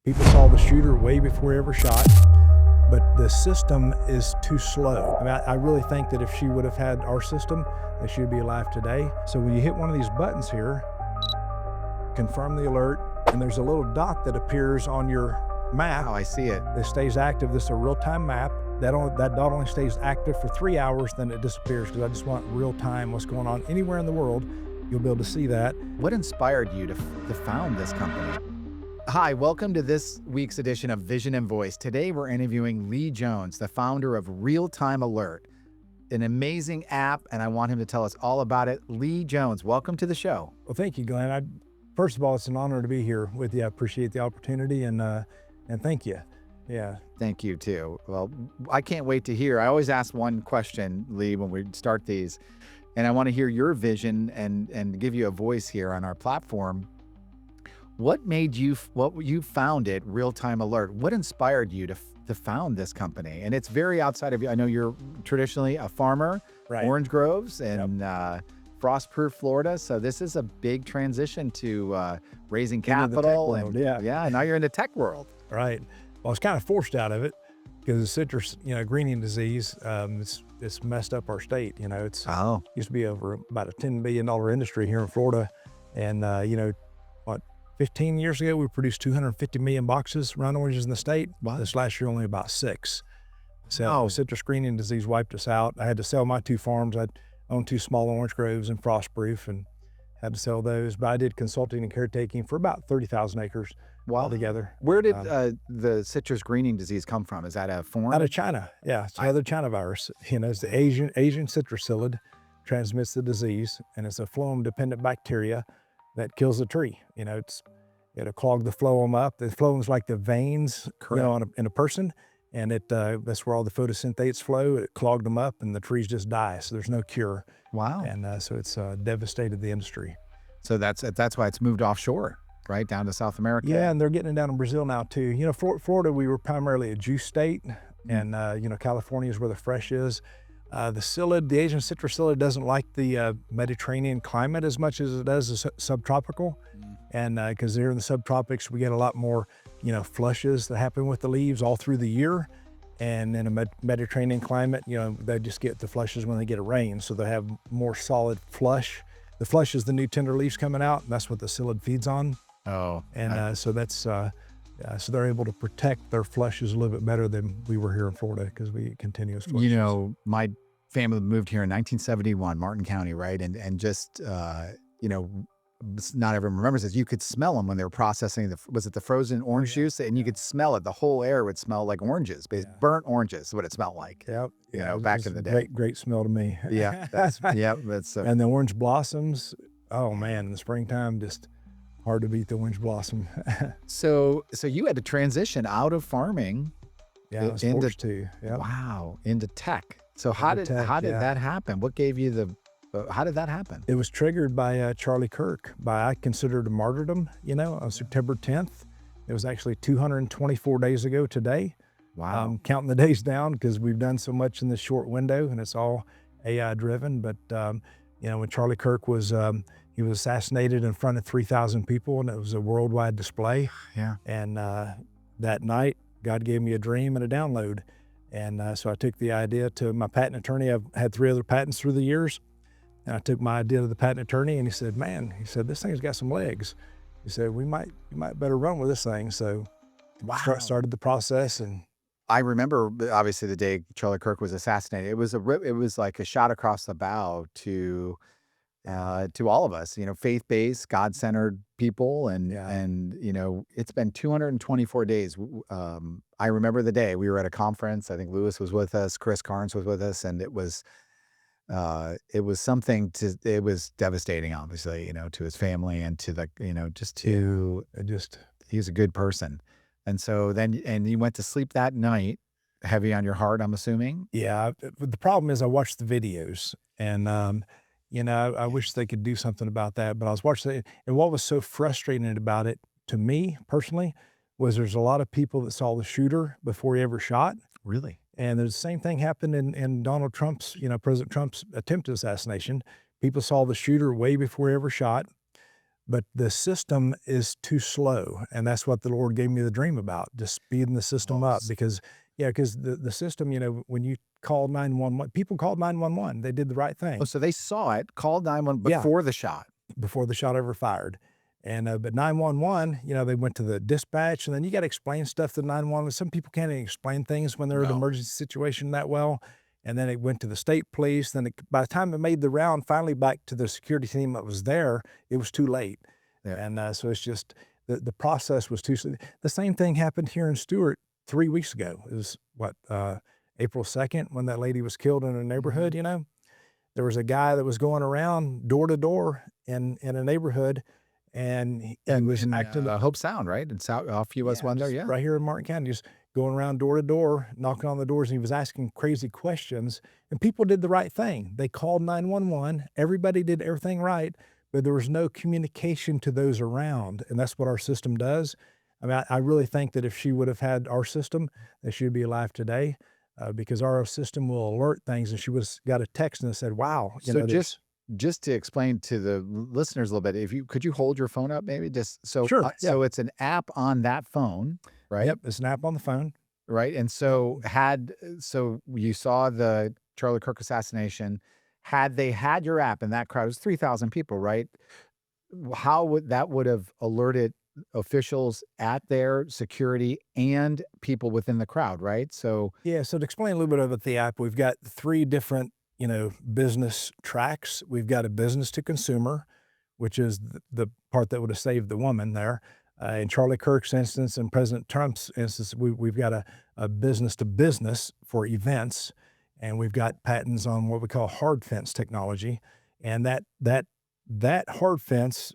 People saw the shooter way before he ever shot, but the system is too slow. I mean, I really think that if she would have had our system, that she would be alive today. So when you hit one of these buttons here, confirm the alert, and there's a little dot that appears on your map. Oh, I see it. That stays active. This is a real-time map. That dot only stays active for 3 hours, then it disappears, because I just want real-time what's going on anywhere in the world. You'll be able to see that. What inspired you to found this company? Hi, welcome to this week's edition of Vision and Voice. Today we're interviewing Lee Jones, the founder of Realtime Alert, an amazing app, and I want him to tell us all about it. Lee Jones, welcome to the show. Well, thank you, Glenn. First of all, it's an honor to be here with you. I appreciate the opportunity, and thank you. Yeah. Thank you too. Well, I can't wait to hear. I always ask one question, Lee, when we start these, and I want to hear your vision and give you a voice here on our platform. What made you, you founded Realtime Alert? What inspired you to found this company? And it's very outside of you. I know you're traditionally a farmer, Right. Orange Groves and Frostproof, Florida. So this is a big transition to raising Into the tech capital. world, And yeah, now you're in the tech world. Right. Well, I was kind of forced out of it because the citrus, greening disease, it's messed up our state. It's used to be over about a $10 billion industry here in Florida. And, 15 years ago, we produced 250 million boxes round oranges in the state. Wow. This last year, only about 6. So Oh. citrus greening disease wiped us out. I had to sell my 2 farms. I owned 2 small orange groves and Frostproof, and had to sell those. But I did consulting and caretaking for about 30,000 acres altogether. Where did the citrus greening disease come from? Is that a foreign? Out of China, yeah. It's another China virus. It's the Asian citrus psyllid transmits the disease, and it's a phloem-dependent bacteria that kills the tree. It'll clog the phloem up. The phloem's like the veins, in a person, and that's where all the photosynthates flow. It clogged them up, and the trees just die. So there's no cure. Wow. And so it's devastated the industry. So that's why it's moved offshore, right down to South America. Yeah, and they're getting it down in Brazil now too. Florida, we were primarily a juice state, and California is where the fresh is. The Asian citrus psyllid doesn't like the Mediterranean climate as much as it does the subtropical. And because they're in the subtropics, we get a lot more, flushes that happen with the leaves all through the year. And in a Mediterranean climate, they just get the flushes when they get a rain. So they have more solid flush. The flush is the new tender leaves coming out, and that's what the psyllid feeds on. Oh. And so that's, so they're able to protect their flushes a little bit better than we were here in Florida, because we get continuous flushes. My family moved here in 1971, Martin County, right? And just, not everyone remembers this. You could smell them when they were processing was it the frozen orange juice? And you could smell it. The whole air would smell like oranges, burnt oranges is what it smelled like. Yep. Back in the day. Great smell to me. Yeah. That's And the orange blossoms, oh man, in the springtime, just hard to beat the orange blossom. So you had to transition out of farming. Yeah, I was forced to. Yep. Wow, into tech. So how did that happen? What gave you how did that happen? It was triggered by Charlie Kirk, I considered a martyrdom, on September 10th. It was actually 224 days ago today. Wow. Counting the days down because we've done so much in this short window, and it's all AI driven. But, when Charlie Kirk was, he was assassinated in front of 3,000 people, and it was a worldwide display. Yeah. And that night, God gave me a dream and a download. And so I took the idea to my patent attorney. I've had 3 other patents through the years. And I took my idea to the patent attorney, and he said, this thing's got some legs. He said, you might better run with this thing. So started the process. And I remember, obviously, the day Charlie Kirk was assassinated. It was like a shot across the bow to all of us, faith-based, God-centered people. And it's been 224 days. I remember the day we were at a conference. I think Lewis was with us, Chris Carnes was with us, and it was something it was devastating, obviously, to his family and to he was a good person. And so and you went to sleep that night, heavy on your heart, I'm assuming. Yeah. The problem is I watched the videos, and, I wish they could do something about that, but I was watching it. And what was so frustrating about it to me personally was there's a lot of people that saw the shooter before he ever shot. Really? And the same thing happened in Donald Trump's, President Trump's attempted assassination. People saw the shooter way before he ever shot, but the system is too slow, and that's what the Lord gave me the dream about, just speeding the system Oh, up because yeah, because the system, when you call 911, people called 911, they did the right oh, thing. so they saw it, called 911 Yeah, before the shot. before the shot ever fired. And but 911, they went to the dispatch, and then you got to explain stuff to 911. Some people can't even explain things when they're in an No. emergency situation that well. And then it went to the state police. Then by the time it made the round, finally back to the security team that was there, it was too late. Yeah. And so it's just the process was too slow. The same thing happened here in Stewart 3 weeks ago. It was what April 2nd when that lady was killed in a Mhm. neighborhood. There was a guy that was going around door to door in a neighborhood, and he And was in, acting Hope Sound, right? And South off US yeah, 1 there, just yeah. right here in Martin County, just going around door to door, knocking on the doors, and he was asking crazy questions, and people did the right thing. They called 911, everybody did everything right, but there was no communication to those around, and that's what our system does. I mean, I really think that if she would have had our system, that she would be alive today, because our system will alert things, and she was got a text and it said, "Wow," So this just to explain to the listeners a little bit, if you could you hold your phone up maybe just so Sure, yeah. so it's an app on that phone, right? Yep, it's an app on the phone. Right, and Yep. so you saw the Charlie Kirk assassination. Had they had your app in that crowd, it was 3,000 people, right? How would have alerted officials at their security and people within the crowd, right? So Yeah, so to explain a little bit about the app, we've got 3 different, business tracks. We've got a business to consumer, which is the part that would have saved the woman there. In Charlie Kirk's instance and President Trump's instance, we've got a business to business for events, and we've got patents on what we call hard fence technology. And that hard fence,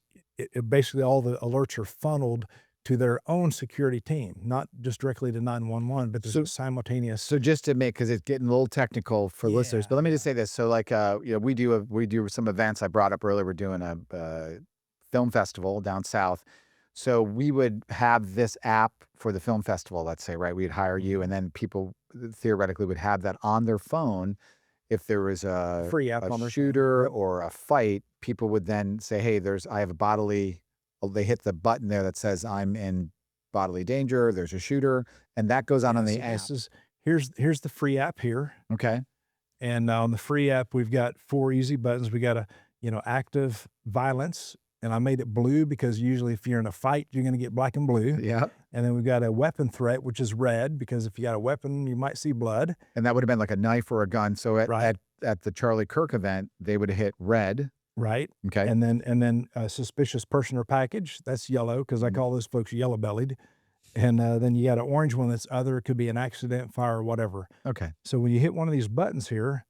basically all the alerts are funneled to their own security team, not just directly to 911, but there's a so simultaneous. So just to make, because it's getting a little technical for listeners, Yeah, but let me just yeah. say this. So like, we do some events I brought up earlier. We're doing a film festival down south. So we would have this app for the film festival, let's say, right? We'd hire you, and Mhm. then people theoretically would have that on their phone. If there was Free app a on their phone. shooter Yep. or a fight, people would then say, "Hey, I have a bodily." They hit the button there that says, "I'm in bodily danger. There's a shooter," and that goes on Yeah, the so this app. is here's the free app here, Okay. and on the free app, we've got 4 easy buttons. We got active violence, and I made it blue because usually if you're in a fight, you're gonna get black and blue. Yeah. And then we've got a weapon threat, which is red, because if you got a weapon, you might see blood, And that would have been like a knife or a gun. So right? at the Charlie Kirk event, they would have hit red. Right, Okay. and then a suspicious person or package, that's yellow because I Mhm. call those folks yellow-bellied, and, then you got an orange one that's other, it could be an accident, fire, or whatever. Okay. So when you hit one of these buttons here,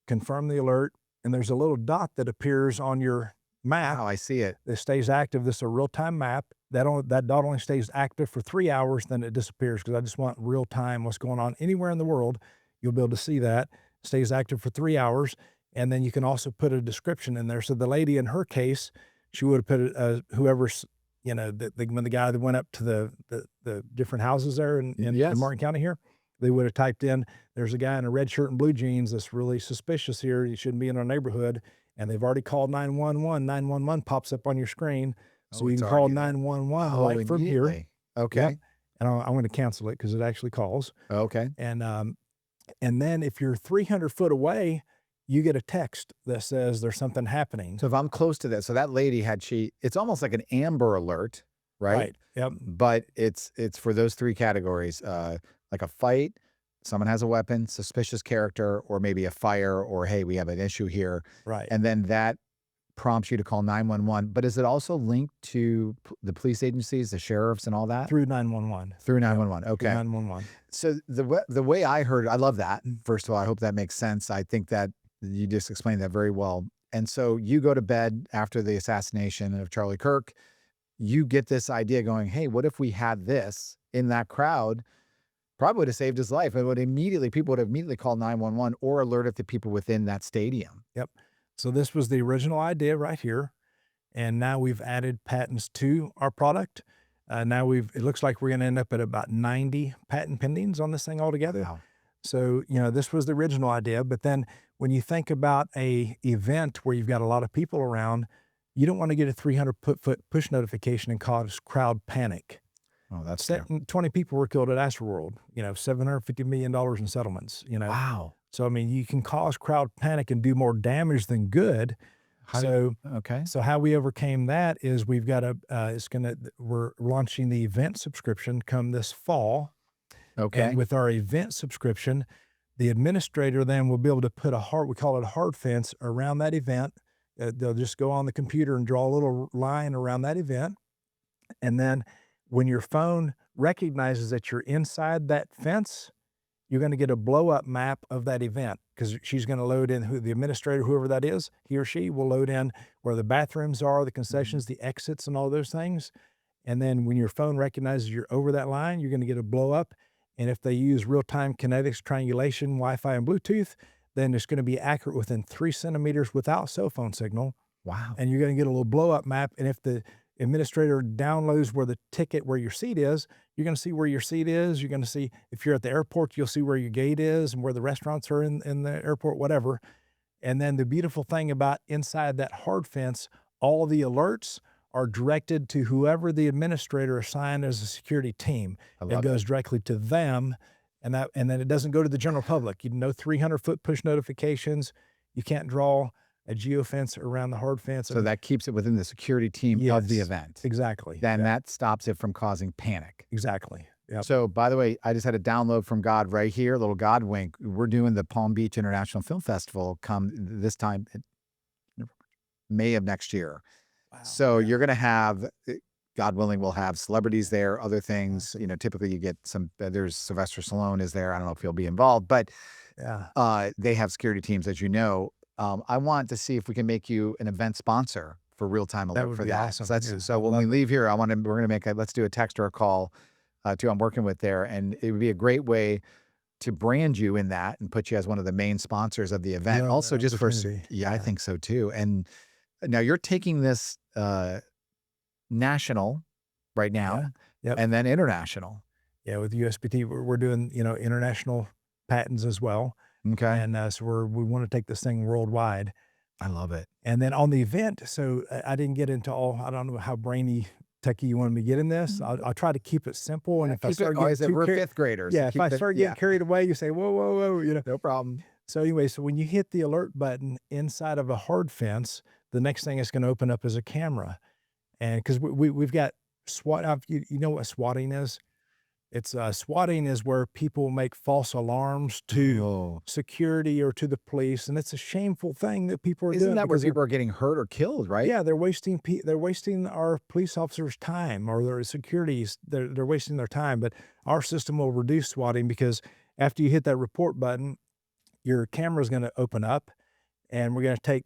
confirm the alert, and there's a little dot that appears on your map Wow, I see it. that stays active. This is a real-time map. That dot only stays active for 3 hours, then it disappears because I just want real time what's going on anywhere in the world. You'll be able to see that. Stays active for 3 hours, and then you can also put a description in there. So the lady in her case, she would have put, whoever's, when the guy that went up to the different houses there in Yes. Martin County here, they would have typed in, "There's a guy in a red shirt and blue jeans that's really suspicious here. He shouldn't be in our neighborhood." And they've already called 911. 911 pops up on your screen, so Oh, you it's can call already there. 911 Oh, right from here. immediately. Yep, Okay. and I'm gonna cancel it because it actually calls, Okay. and then if you're 300 foot away, you get a text that says there's something happening. So if I'm close to that, so that lady it's almost like an Amber Alert, right? Right, yep, But it's for those three categories, like a fight, someone has a weapon, suspicious character, or maybe a fire, or hey, we have an issue here, right, and then that prompts you to call 911. But is it also linked to the police agencies, the sheriffs, and all that through 911. through Yep, 911? through Okay. 911. So the way I heard it, I love that. First of all, I hope that makes sense. I think that you just explained that very well. And so you go to bed after the assassination of Charlie Kirk. You get this idea going, hey, what if we had this in that crowd? Probably would have saved his life. People would have immediately called 911 or alerted the people within that stadium. Yep. So this was the original idea right here, and now we've added patents to our product. Now it looks like we're gonna end up at about 90 patent pendings on this thing altogether. Wow. So, this was the original idea, but then when you think about a event where you've got a lot of people around, you don't want to get a 300-foot push notification and cause crowd panic. Oh, that's true. 20 people were killed at Astroworld, $750 million in settlements. Wow. So, I mean, you can cause crowd panic and do more damage than good. How did So, okay. so how we overcame that is we're launching the event subscription come this fall. And Okay. with our event subscription, the administrator then will be able to put we call it a hard fence around that event. They'll just go on the computer and draw a little line around that event. And then when your phone recognizes that you're inside that fence, you're going to get a blow up map of that event because she's going to load in the administrator, whoever that is, he or she will load in where the bathrooms are, the Mhm. concessions, the exits, and all those things. And then when your phone recognizes you're over that line, you're going to get a blow up. And if they use real time kinetics, triangulation, Wi Fi, and Bluetooth, then it's going to be accurate within 3 centimeters without cell phone signal, Wow. and you're going to get a little blow up map. And if the administrator downloads where your seat is, you're going to see where your seat is. You're going to see if you're at the airport, you'll see where your gate is and where the restaurants are in the airport, whatever. And then the beautiful thing about inside that hard fence, all the alerts are directed to whoever the administrator assigned as a security team. I It love it. goes directly to them, and then it doesn't go to the general public. 300-foot push notifications. You can't draw a geofence around the hard fence. I So mean, that keeps it within the security team of the yes, event. exactly. Then Yeah, that stops it from causing panic. exactly. Yep. So, by the way, I just had a download from God right here, a little God wink. We're doing the Palm Beach International Film Festival come this time, May of next year. Wow. So Yeah. you're going to have, God willing, we'll have celebrities there, other things. Awesome. Typically you get there's Sylvester Stallone is there. I don't know if he'll be involved, but Yeah. they have security teams, as you know. I want to see if we can make you an event sponsor for Realtime That Alert would for be that. awesome. So Yeah, that's I when we love it. leave here. We're gonna let's do a text or a call to I'm working with there, and it would be a great way to brand you in that and put you as one of the main sponsors of the event. Love that Also, just for opportunity. yeah, I Yeah. think so too. And now you're taking this national right Yeah. now, Yep. and then international. Yeah, with USPT, we're doing, international patents as well, Okay, and, so we wanna take this thing worldwide. I love it. And then on the event, so I didn't get into I don't know how brainy, techie you wanted me to get in this. I'll try to keep it simple, and Yeah, if I keep it. start Oh, getting I said too we're carried, fifth graders. So yeah, if keep I it. start getting Yeah, carried away, you say, "Whoa, whoa, whoa." no problem. So anyway, so when you hit the alert button inside of a hard fence, the next thing it's gonna open up is a camera, and 'cause we've got you know what swatting is? It's swatting is where people make false alarms to Oh, security or to the police, and it's a shameful thing that people are isn't doing that where because people are getting hurt or killed? Right? they're wasting our police officers' time or their securities. They're wasting their time, but our system will reduce swatting because after you hit that report button, your camera is going to open up, and we're going to take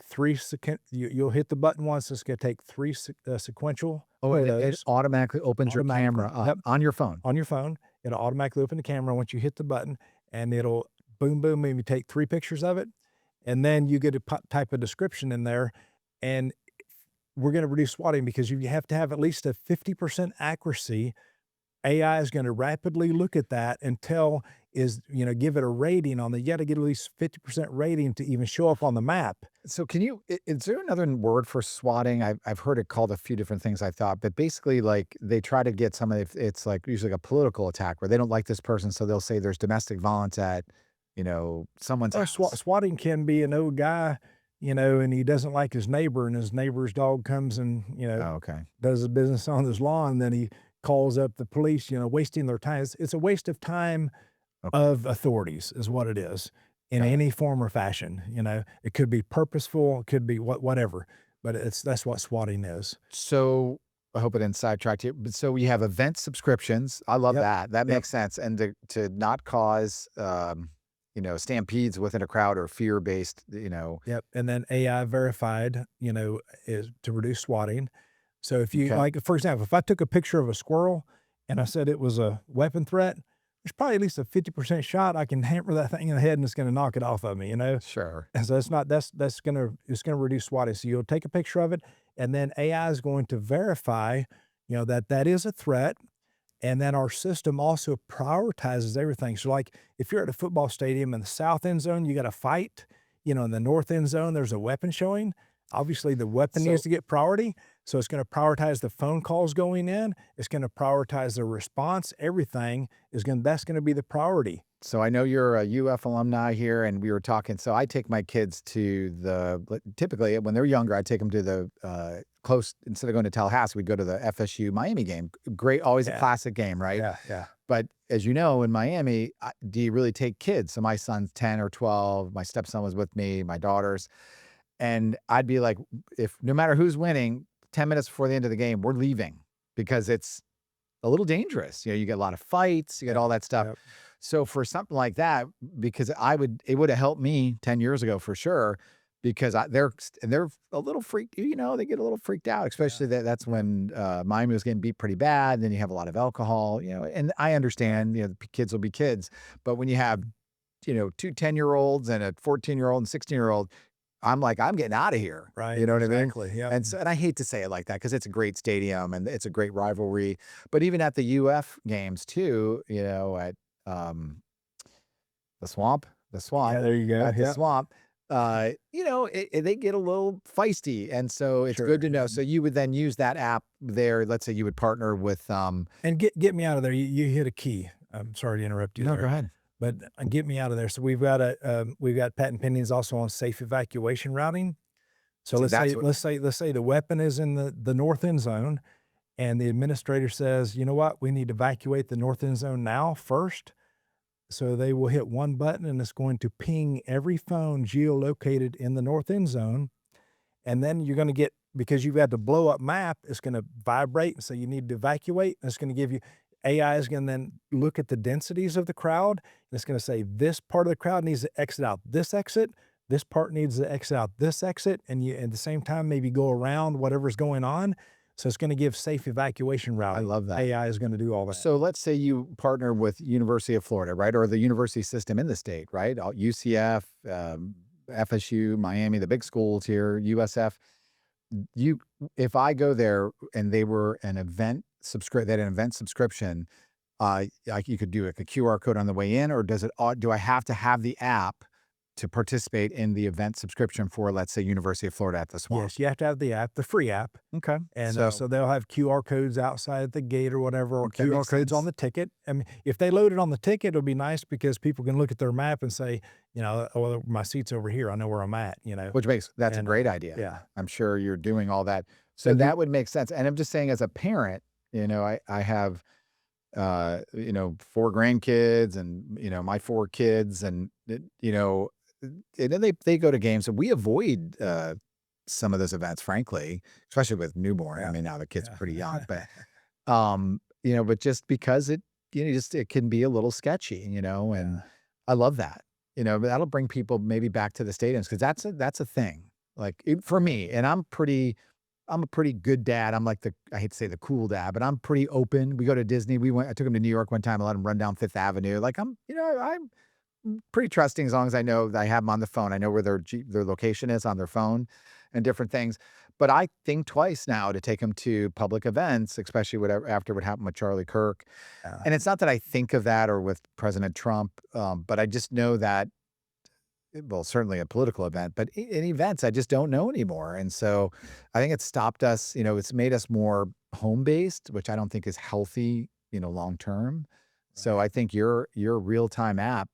you'll hit the button once. It's going to take sequential Oh, and it photos automatically opens your automatically. camera up Yep, on your phone. on your phone. It'll automatically open the camera once you hit the button, and it'll boom, boom, maybe take 3 pictures of it, and then you get a type of description in there, and we're going to reduce swatting because you have to have at least a 50% accuracy. AI is going to rapidly look at that and give it a rating on the, you got to get at least 50% rating to even show up on the map. So can you is there another word for swatting? I've heard it called a few different things, I thought, but basically like they try to get some of it's like usually like a political attack where they don't like this person, so they'll say there's domestic violence at, someone's Or house. swatting can be an old guy, and he doesn't like his neighbor, and his neighbor's dog comes and, Oh, okay. does his business on his lawn. Then he calls up the police, wasting their time. It's a waste of time Okay. of authorities, is what it is, in Got it. any form or fashion. It could be purposeful, it could be whatever, but that's what swatting is. So I hope it didn't sidetrack you. But so we have event subscriptions. I love Yep. that. That Yep. makes sense. And to not cause stampedes within a crowd or fear based, Yep. And then AI verified, is to reduce swatting. So if you okay. like, for example, if I took a picture of a squirrel and I said it was a weapon threat, there's probably at least a 50% shot I can hammer that thing in the head and it's going to knock it off of me. Sure. And so it's going to reduce swatting. So you'll take a picture of it, and then AI is going to verify, that is a threat. And then our system also prioritizes everything. So like if you're at a football stadium in the south end zone, you got a fight, in the north end zone, there's a weapon showing. Obviously, the weapon needs So to get priority, so it's gonna prioritize the phone calls going in, it's gonna prioritize the response, everything is gonna that's gonna be the priority. So I know you're a UF alumni here, and we were talking. So I take my kids to typically when they're younger, I take them to the close instead of going to Tallahassee, we go to the FSU Miami game. Great, always a Yeah, classic game, right? yeah, yeah, But as you know, in Miami, do you really take kids? So my son's 10 or 12. My stepson was with me, my daughters, and I'd be like, if no matter who's winning, 10 minutes before the end of the game, we're leaving because it's a little dangerous. You get a lot of fights, you get yep, all that stuff. yep, So for something like that, because it would have helped me 10 years ago for sure, because they're a little freaked, they get a little freaked out, yeah, especially that's yep, when Miami was getting beat pretty bad. And then you have a lot of alcohol, and I understand, the kids will be kids, but when you have, two 10-year-olds and a 14-year-old and 16-year-old, I'm like, I'm getting out of here. right, You know what I mean? exactly, yep, And I hate to say it like that because it's a great stadium and it's a great rivalry. But even at the UF games too, at um, the swamp, the yeah, swamp, there you go, at the yep, swamp, they get a little feisty. And so it's good sure, to know. So you would then use that app there. Let's say you would partner with, and get me out of there, you hit a key. I'm sorry to interrupt you no, go there, ahead. but, get me out of there. So we've got patent pendings also on safe evacuation routing. So See, let's that's say what, the weapon is in the north end zone, and the administrator says, "You know what? We need to evacuate the north end zone now first." So they will hit one button, and it's going to ping every phone geolocated in the north end zone, and then you're gonna get because you've got the blow up map, it's gonna vibrate and say you need to evacuate, and it's gonna give you AI is gonna then look at the densities of the crowd, and it's gonna say, "This part of the crowd needs to exit out this exit, this part needs to exit out this exit," and you at the same time, maybe go around whatever's going on. So it's gonna give safe evacuation I routing. love that. AI is gonna do all that. So let's say you partner with University of Florida, right? Or the university system in the state, right? UCF, FSU, Miami, the big schools here, USF. You if I go there and they had an event subscription, like you could do like a QR code on the way in, or do I have to have the app to participate in the event subscription for, let's say, University of Florida at the Swamp? Yes, you have to have the app, the free app. Okay. And, So so they'll have QR codes outside at the gate or whatever, or that QR makes codes on sense. the ticket. I mean, if they load it on the ticket, it'll be nice because people can look at their map and say, "Oh, well, my seat's over here. I know where I'm at," That's a And, great idea. yeah. I'm sure you're doing all that. So And the that would make sense. And I'm just saying as a parent, I have, 4 grandkids and, my 4 kids and, and then they go to games and we avoid, some of those events, frankly, especially with newborn. I yeah, mean, now the kid's pretty young, yeah. but just because it can be a little sketchy, and Yeah, I love that. But that'll bring people maybe back to the stadiums because that's a thing. Like for me, and I'm a pretty good dad. I'm like I hate to say the cool dad, but I'm pretty open. We go to Disney. I took him to New York one time. I let him run down Fifth Avenue. Like I'm pretty trusting as long as I know that I have them on the phone. I know where their location is on their phone and different things. But I think twice now to take them to public events, especially whatever after what happened with Charlie Kirk. yeah, And it's not that I think of that or with President Trump, but I just know that, well, certainly a political event, but in events, I just don't know anymore. And so I think it's stopped us, it's made us more home based, which I don't think is healthy, long term. So right. I think your real time app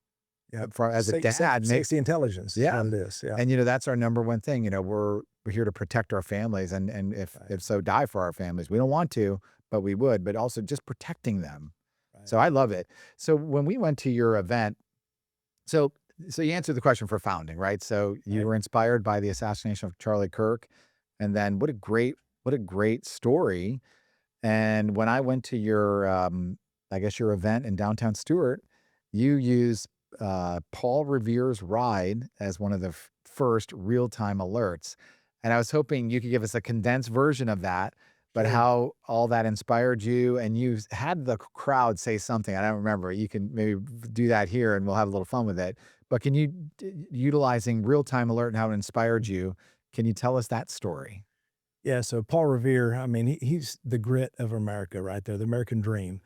Yep. as a dad makes, Safety intelligence is yeah. what it is. Yeah, And that's our number one thing. We're here to protect our families and right, if so die for our families. We don't want to, but we would, but also just protecting them. right, So I love it. So when we went to your event, so so you answered the question for founding, right? So you right. were inspired by the assassination of Charlie Kirk, and then what a great story. And when I went to your, I guess your event in downtown Stewart, you used Paul Revere's ride as one of the first real-time alerts. And I was hoping you could give us a condensed version of that, but Sure. how all that inspired you, and you had the crowd say something. I don't remember. You can maybe do that here, and we'll have a little fun with it. But can you, utilizing real-time alert and how it inspired you, can you tell us that story? Yeah, so Paul Revere, I mean, he's the grit of America right there, the American dream.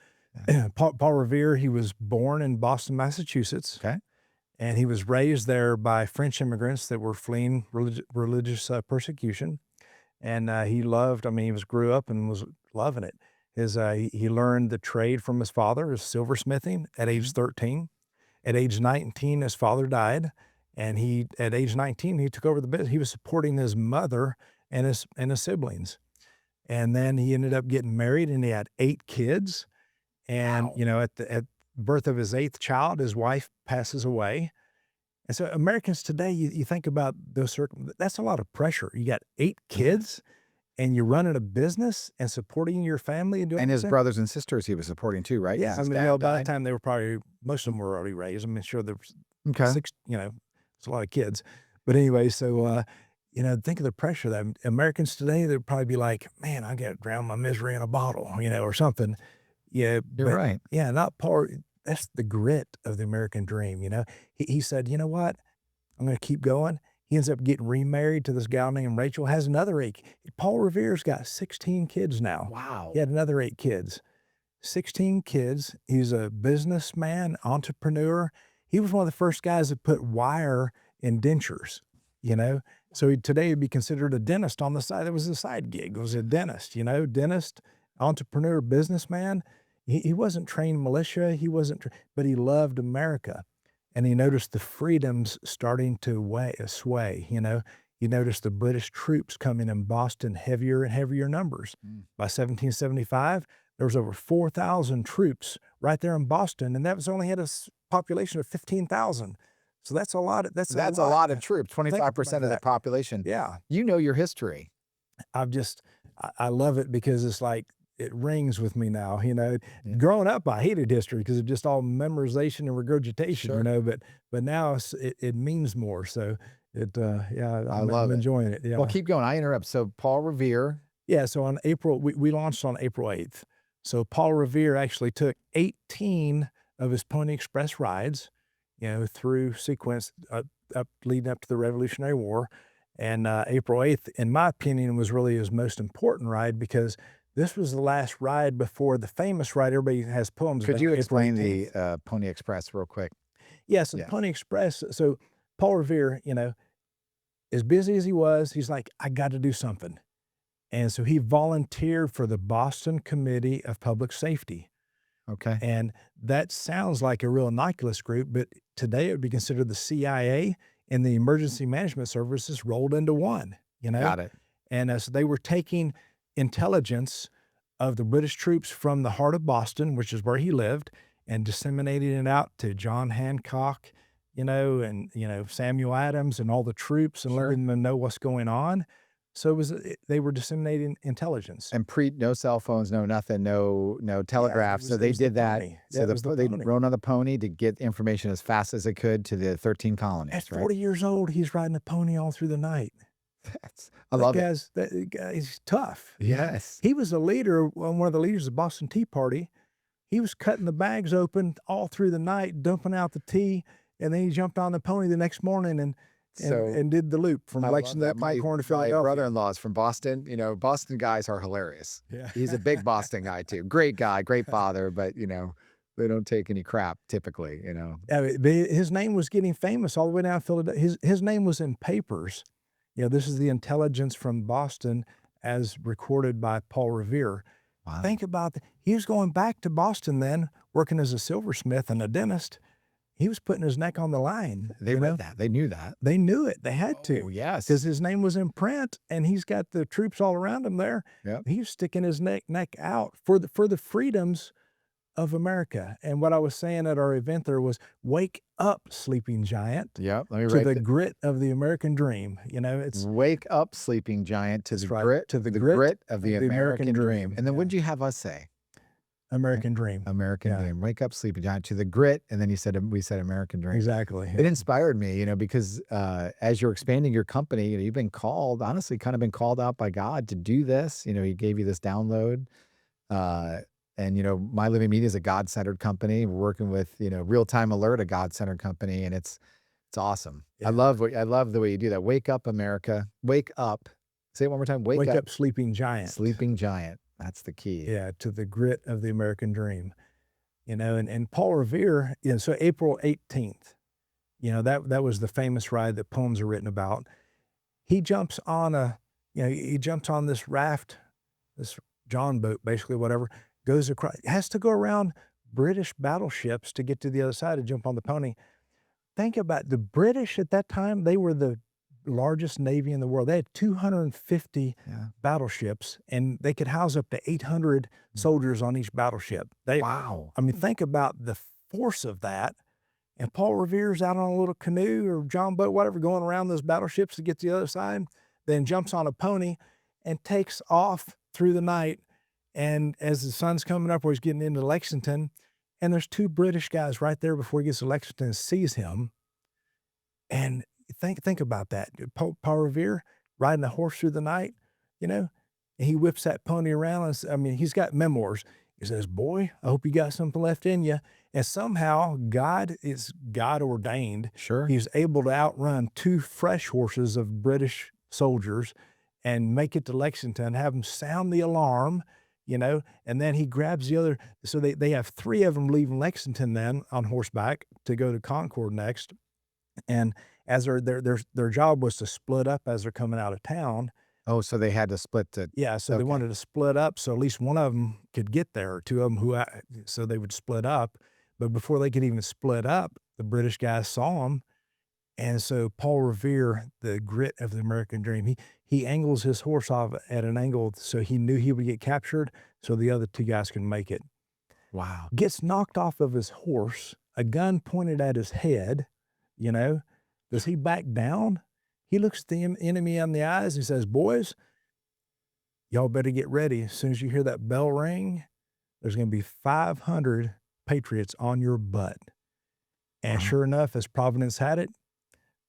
Yeah. Paul Revere, he was born in Boston, Massachusetts. Okay. and he was raised there by French immigrants that were fleeing religious persecution. And he loved, I mean, he grew up and was loving it. He learned the trade from his father, his silversmithing, at age Mhm. 13. At age 19, his father died, and at age 19, he took over the business. He was supporting his mother and his siblings. And then he ended up getting married, and he had 8 kids. And, Wow. you know, at birth of his 8th child, his wife passes away. And so Americans today, you think about that's a lot of pressure. You got 8 Yeah. kids, and you're running a business and supporting your family and doing all And his this. brothers and sisters he was supporting too, right? Yeah, Because I his mean, you know, dad by the died. time they were probably most of them were already raised. I mean, sure, there was Okay. 6, you know, it's a lot of kids. But anyway, so, you know, think of the pressure that Americans today, they'd probably be like, "Man, I gotta drown my misery in a bottle," you know, or something. Yeah, You're but right. yeah, not part that's the grit of the American dream, you know? He said, "You know what? I'm gonna keep going." He ends up getting remarried to this gal named Rachel, has another 8. Paul Revere's got 16 kids now. He Wow. had another 8 kids. 16 kids. He's a businessman, entrepreneur. He was one of the first guys that put wire in dentures, you know? So today he'd be considered a dentist on the side. That was a side gig. It was a dentist, you know, dentist, entrepreneur, businessman. He wasn't trained militia. He wasn't, but he loved America. And he noticed the freedoms starting to sway, you know? He noticed the British troops coming in Boston heavier and heavier numbers. Mm. By 1775, there was over 4,000 troops right there in Boston, and that was only had a population of 15,000. So that's a lot. That's a That's a lot. lot of troops, Think about 25% of the that. population. Yeah, You know your history. I've just I love it because it's like it rings with me now. You know, Yeah. growing up, I hated history because it's just all memorization and regurgitation. You Sure. know, but now it means more. So yeah, I I'm love it. enjoying it. Well, Yeah. keep going. I interrupt. So Paul Revere. Yeah, so we launched on April 8th. So Paul Revere actually took 18 of his Pony Express rides, you know, through sequence up leading up to the Revolutionary War. And April 8th, in my opinion, was really his most important ride because this was the last ride before the famous ride everybody has poems Could about, you April explain the 18th. Pony Express real quick? Yeah, so the Yeah. Pony Express, so Paul Revere, you know, as busy as he was, he's like, I got to do something. And so he volunteered for the Boston Committee of Public Safety. Okay. And that sounds like a real innocuous group, but today it would be considered the CIA and the emergency management services rolled into one, you know? Got it. And so they were taking intelligence of the British troops from the heart of Boston, which is where he lived, and disseminating it out to John Hancock, you know, and, you know, Samuel Adams and all the troops and Sure. letting them know what's going on. So they were disseminating intelligence. And no cell phones, no nothing, no Yeah, telegraph. So it they was the did that. pony. Yeah, So it was the they pony. rode on the pony to get information as fast as they could to the 13 At colonies, right? 40 years old, he's riding a pony all through the night. I love it. That guy's tough, you know? Yes. He was a leader, one of the leaders of the Boston Tea Party. He was cutting the bags open all through the night, dumping out the tea, and then he jumped on the pony the next morning So and did the loop from I love Lexington that. to Pronghorn to My Philadelphia. brother-in-law is from Boston. You know, Boston guys are hilarious. Yeah. He's a big Boston guy too. Great guy, great father, but you know, they don't take any crap typically, you know. I mean, his name was getting famous all the way down to Philadelphia. His name was in papers. You know, this is the intelligence from Boston as recorded by Paul Revere. Wow. Think about he was going back to Boston then, working as a silversmith and a dentist. He was putting his neck on the line. They You know, read that. They knew that. they knew it. They had Oh, to yes. because his name was in print, and he's got the troops all around him there. Yep. He was sticking his neck out for the freedoms of America. And what I was saying at our event there was, "Wake up, sleeping giant, Yep. Let me to write the that. grit of the American dream." You know, it's Wake up, sleeping giant, to that's the right. grit, To the the grit grit of the of the American American dream. dream. And then Yeah. what did you have us say? American dream. American Yeah. dream. Wake up, sleeping giant, to the grit. And then we said American dream. Exactly. It inspired me, you know, because as you're expanding your company, you know, you've been called, honestly, kind of been called out by God to do this. You know, He gave you this download. Uh, and, you know, My Living Media is a God centered company. We're working with, you know, Realtime Alert, a God centered company. And it's awesome. Yeah. I love the way you do that. Wake up, America. Wake up. Say it one more time. Wake up, sleeping giant. Sleeping giant. That's the key. Yeah, to the grit of the American dream. You know, and Paul Revere, you know, so April 18th, That was the famous ride that poems are written about. He jumps on he jumps on this raft, this John boat, basically, whatever, goes across, has to go around British battleships to get to the other side to jump on the pony. Think about the British at that time, they were the largest navy in the world. They had 250 Yeah. battleships, and they could house up to 800 soldiers on each battleship. Wow. I mean, think about the force of that. And Paul Revere's out on a little canoe or John boat, whatever, going around those battleships to get to the other side, then jumps on a pony and takes off through the night. And as the sun's coming up, where he's getting into Lexington, and there's two British guys right there before he gets to Lexington and sees him. And think about that. Paul Revere riding a horse through the night, you know, and he whips that pony around. And I mean, he's got memoirs. He says, "Boy, I hope you got something left in you." And somehow God ordained. Sure. He's able to outrun two fresh horses of British soldiers and make it to Lexington, have them sound the alarm, and then he grabs the other. So they have three of them leaving Lexington then on horseback to go to Concord next. And as their job was to split up as they're coming out of town. Oh, so they had to split the Yeah, so they okay. wanted to split up so at least one of them could get there, or two of them so they would split up. But before they could even split up, the British guys saw them. And so Paul Revere, the grit of the American dream, he angles his horse off at an angle so he knew he would get captured, so the other two guys can make it. Wow. Gets knocked off of his horse, a gun pointed at his head, you know? Does he back down? He looks the enemy in the eyes and says, "Boys, y'all better get ready. As soon as you hear that bell ring, there's gonna be 500 patriots on your butt." And Wow. sure enough, as Providence had it,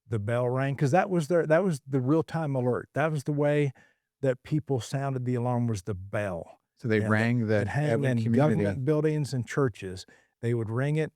the bell rang, because that was the real-time alert. That was the way that people sounded the alarm, was the bell. So they And rang it the hang every in community. government buildings and churches. They would ring it,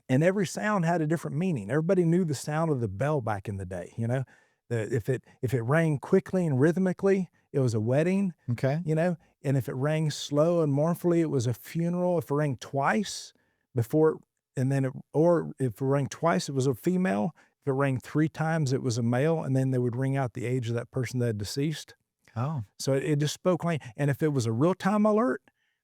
and every sound had a different meaning. Everybody knew the sound of the bell back in the day, you know? If it rang quickly and rhythmically, it was a wedding, Okay. and if it rang slow and mournfully, it was a funeral. If it rang twice before it and then it or if it rang twice, it was a female. If it rang 3 times, it was a male, and then they would ring out the age of that person that had deceased. Oh. So it just spoke and if it was a real-time alert,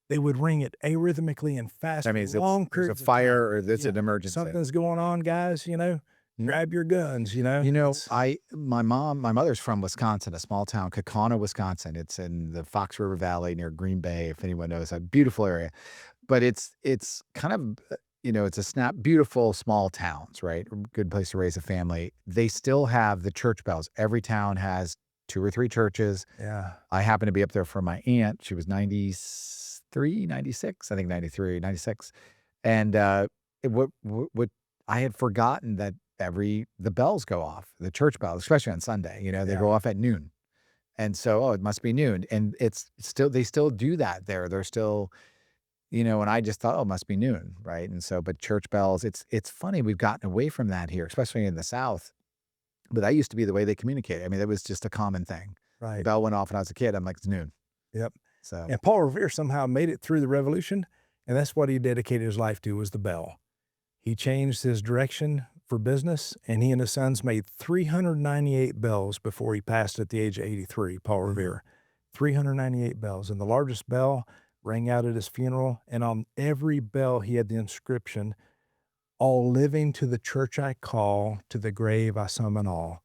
they would ring it arrhythmically and fast That for means long there's a periods of time. fire or it's Yeah. an emergency. Something's going on, guys, Mm. grab your guns, It's My mother's from Wisconsin, a small town, Kaukauna, Wisconsin. It's in the Fox River Valley near Green Bay, if anyone knows, a beautiful area. But it's kind of, it's a beautiful small towns, right? Good place to raise a family. They still have the church bells. Every town has 2 or 3 churches. yeah, I happened to be up there for my aunt. She was 93, 96, I think 93, 96. And, what I had forgotten that the bells go off, the church bells, especially on Sunday, they yeah, go off at noon. And so, oh, it must be noon. And it's still, they still do that there. They're still, and I just thought, oh, it must be noon. Right. And so, but church bells, it's funny. We've gotten away from that here, especially in the South. But that used to be the way they communicated. I mean, that was just a common thing. The right. bell went off when I was a kid. I'm like, it's noon. Yep. So, And Paul Revere somehow made it through the revolution, and that's what he dedicated his life to, was the bell. He changed his direction for business, and he and his sons made 398 bells before he passed at the age of 83, Paul mhm. Revere. 398 bells, and the largest bell rang out at his funeral, and on every bell he had the inscription, "All living to the church I call, to the grave I summon all."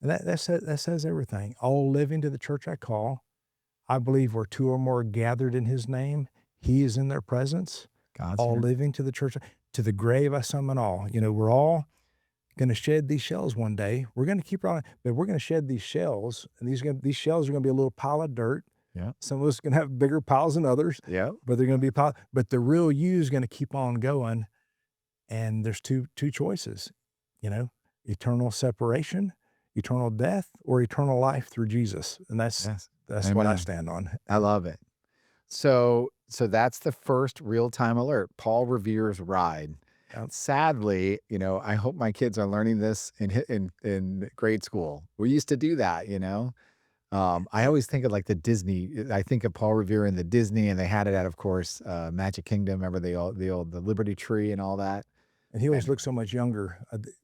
And that says everything. "All living to the church I call." I believe where two or more are gathered in his name, he is in their presence. God's All here. living to the church, to the grave I summon all. We're all gonna shed these shells one day. We're gonna keep on, but we're gonna shed these shells, and these shells are gonna be a little pile of dirt. Yeah. Some of us are gonna have bigger piles than others, Yeah. but they're gonna be a pile. But the real you is gonna keep on going, and there's two choices, you know, eternal separation, eternal death, or eternal life through Jesus, and that's Yes. that's what I Amen. stand on. I love it. So that's the first real-time alert, Paul Revere's ride. Yep. Sadly, I hope my kids are learning this in grade school. We used to do that, I always think of like the Disney. I think of Paul Revere and the Disney, and they had it at, of course, Magic Kingdom. Remember the Liberty Tree and all that. And he always looked Anyway. so much younger.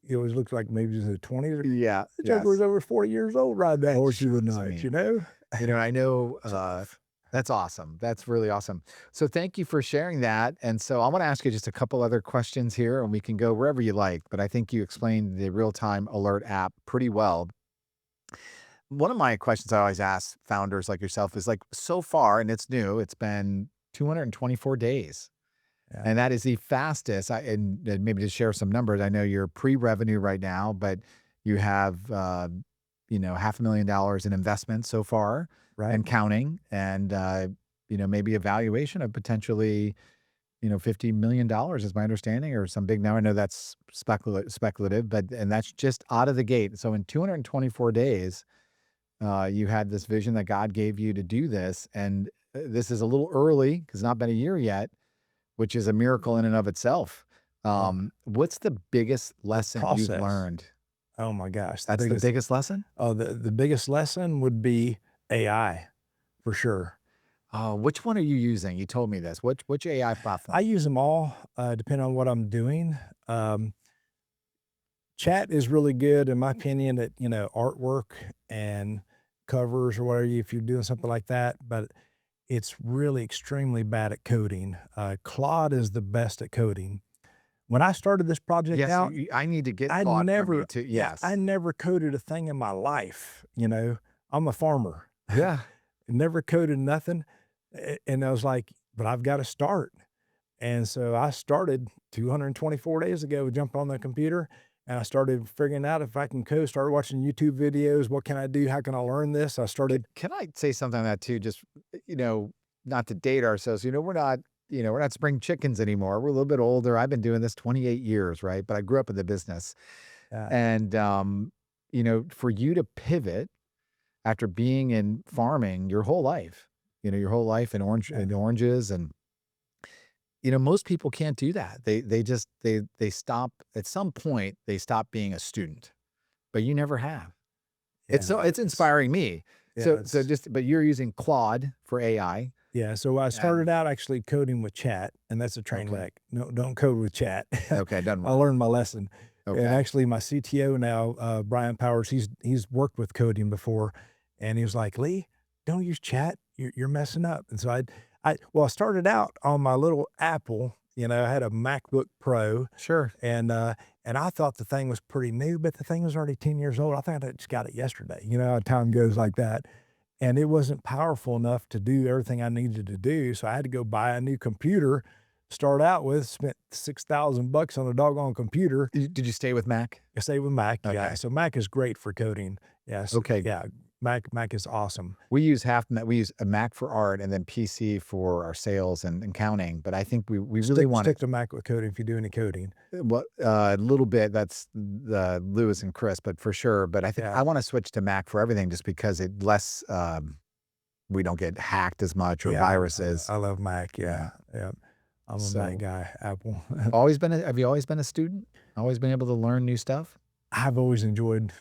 He always looked like maybe he was in his 20s. Yeah. The Joker was Yes. over 40 years old riding that It horse through the shocks night, me. you know? I know, Tough. that's awesome. That's really awesome. So thank you for sharing that. And so I want to ask you just a couple other questions here and we can go wherever you like, but I think you explained the real-time alert app pretty well. One of my questions I always ask founders like yourself is like, so far, and it's new, it's been 224 days. Yeah, And that is the fastest. And maybe to share some numbers, I know you're pre-revenue right now, but you have, $500,000 in investment so far right. and counting, and maybe a valuation of potentially, $50 million is my understanding, or some big number. I know that's speculative, but and that's just out of the gate. So in 224 days, you had this vision that God gave you to do this, and this is a little early because it's not been a year yet, which is a miracle in and of itself. Oh, What's the biggest the lesson you've process. learned? Oh my gosh, That's the biggest lesson? the biggest lesson would be AI for sure. Oh, which one are you using? You told me this. Which AI I platform? use them all, depending on what I'm doing. Chat is really good in my opinion at, artwork and covers or whatever, if you're doing something like that, but it's really extremely bad at coding. Claude is the best at coding. When I started this project Yes, out, I need to get I Claude from you never too. yeah, I Yes. never coded a thing in my life, you know? I'm a farmer. Yeah. Never coded nothing, and I was like, "But I've gotta start." And so I started 224 days ago, jumped on the computer, and I started figuring out if I can code, started watching YouTube videos, what can I do, how can I learn this? I started Can I say something on that too? Just, not to date ourselves, we're not spring chickens anymore. We're a little bit older. I've been doing this 28 years, right? But I grew up in the business. uh, And, for you to pivot after being in farming your whole life uh, in oranges, and, most people can't do that. They just, they stop at some point, they stop being a student, but you never have. yeah, It's it's inspiring me. yeah, So it's just, but you're using Claude for AI. yeah, so I And started out actually coding with chat, and that's a train okay. wreck. No, don't code with chat. Okay, it doesn't I work. learned my lesson. And Okay. actually my CTO now, Brian Powers, he's worked with coding before, and he was like, "Lee, don't use chat. You're messing up." And so I started out on my little Apple, I had a MacBook Pro, Sure. and I thought the thing was pretty new, but the thing was already 10 years old. I think I just got it yesterday. You know how time goes like that. And it wasn't powerful enough to do everything I needed to do, so I had to go buy a new computer, start out with, spent 6,000 bucks on a doggone computer. Did you stay with Mac? I stay with Mac, yeah, Okay. so Mac is great for coding. Yes, Okay. yeah, Mac is awesome. We use a Mac for art and then PC for our sales and accounting, but I think we really want Stick it. to Mac with coding if you do any coding. Well, a little bit, that's the Lewis and Chris, but for sure, but I think Yeah, I wanna switch to Mac for everything just because it less, we don't get hacked as much or yeah, viruses. I love Mac, Yeah. yeah, yeah. I'm a Mac So, guy, Apple. have you always been a student? Always been able to learn new stuff? I've always enjoyed,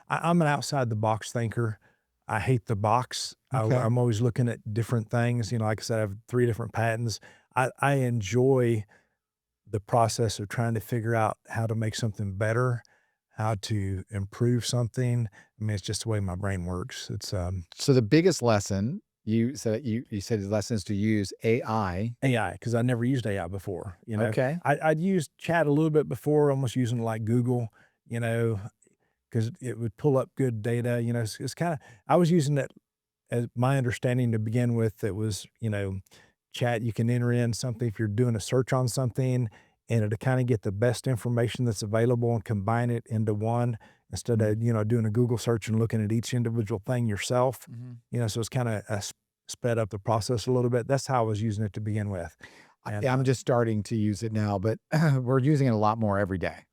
I'm an outside the box thinker. I hate the box. Okay. I'm always looking at different things. Like I said, I have 3 different patents. I enjoy the process of trying to figure out how to make something better, how to improve something. I mean, it's just the way my brain works. It's, So the biggest lesson, you said the lesson is to use AI. AI because I never used AI before, Okay. I'd used chat a little bit before, almost using like Google, you know, because it would pull up good data, it's kinda I was using it as my understanding to begin with. It was, chat, you can enter in something if you're doing a search on something, and it'll kinda get the best information that's available and combine it into one instead Mhm. of, doing a Google search and looking at each individual thing yourself, Mhm. so it's kinda, sped up the process a little bit. That's how I was using it to begin with, and, I'm just starting to use it now, but we're using it a lot more every day.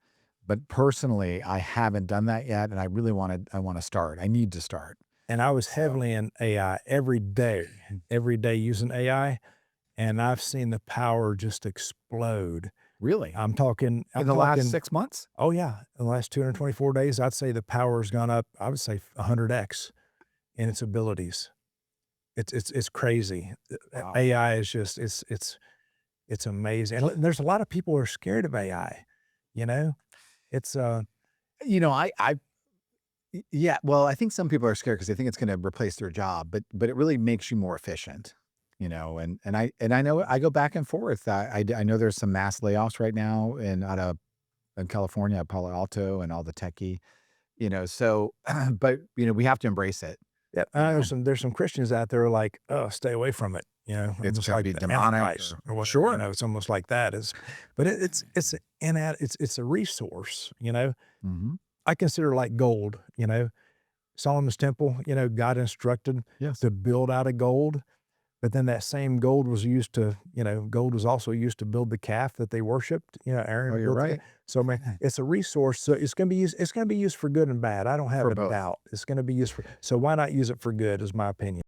But personally, I haven't done that yet, and I wanna start. I need to start. I was So, heavily in AI every day using AI, and I've seen the power just explode. really? I'm In the last talking 6 months? oh, yeah, in the last 224 days, I'd say the power's gone up, I would say 100x in its abilities. It's crazy. Wow. AI is just it's amazing, and there's a lot of people who are scared of AI. you know? It's, You know, yeah, well, I think some people are scared because they think it's gonna replace their job, but it really makes you more efficient, you know, and I know I go back and forth. I know there's some mass layoffs right now out of in California, at Palo Alto and all the techie, you know, so but, you know, we have to embrace it, yeah, you know? there's some Christians out there who are like, "Oh, stay away from it," It's almost gonna like be the demonic Antichrist or or what, sure. it's almost like that. But it's a resource, you know? Mhm. I consider like gold, Solomon's temple, God instructed Yes. to build out of gold, but then that same gold was used to, gold was also used to build the calf that they worshiped. Oh, Aaron you're built the calf. right. So, man, it's a resource. So it's gonna be used for good and bad. I don't have For a both. doubt. It's gonna be used for, so why not use it for good is my opinion.